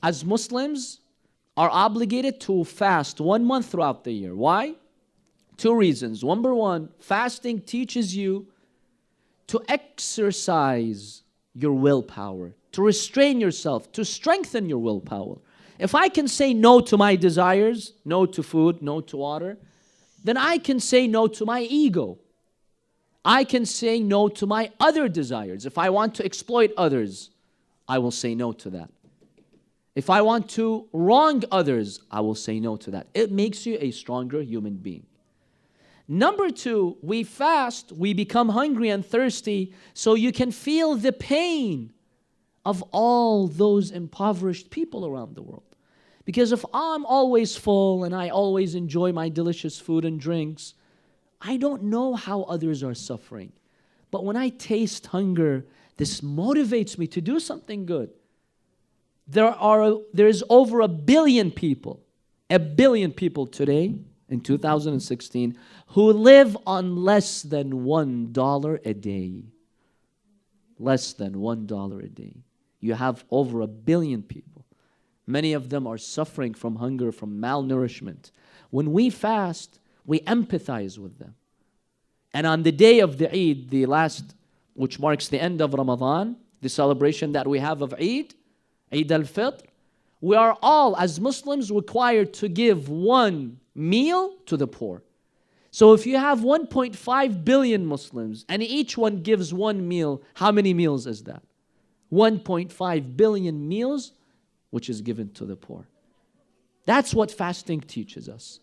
as Muslims, are obligated to fast 1 month throughout the year. Why? 2 reasons. Number one, fasting teaches you to exercise your willpower, to restrain yourself, to strengthen your willpower. If I can say no to my desires, no to food, no to water, then I can say no to my ego. I can say no to my other desires. If I want to exploit others, I will say no to that. If I want to wrong others, I will say no to that. It makes you a stronger human being. Number 2, we fast, we become hungry and thirsty, so you can feel the pain of all those impoverished people around the world. Because if I'm always full and I always enjoy my delicious food and drinks, I don't know how others are suffering. But when I taste hunger, this motivates me to do something good. There is over 1 billion people today in 2016 who live on less than $1 a day. Less than $1 a day. You have over 1 billion people. Many of them are suffering from hunger, from malnourishment. When we fast, we empathize with them. And on the day of the Eid, the last, which marks the end of Ramadan, the celebration that we have of Eid, Eid al-Fitr, we are all, as Muslims, required to give 1 meal to the poor. So if you have 1.5 billion Muslims, and each one gives 1 meal, how many meals is that? 1.5 billion meals, which is given to the poor. That's what fasting teaches us.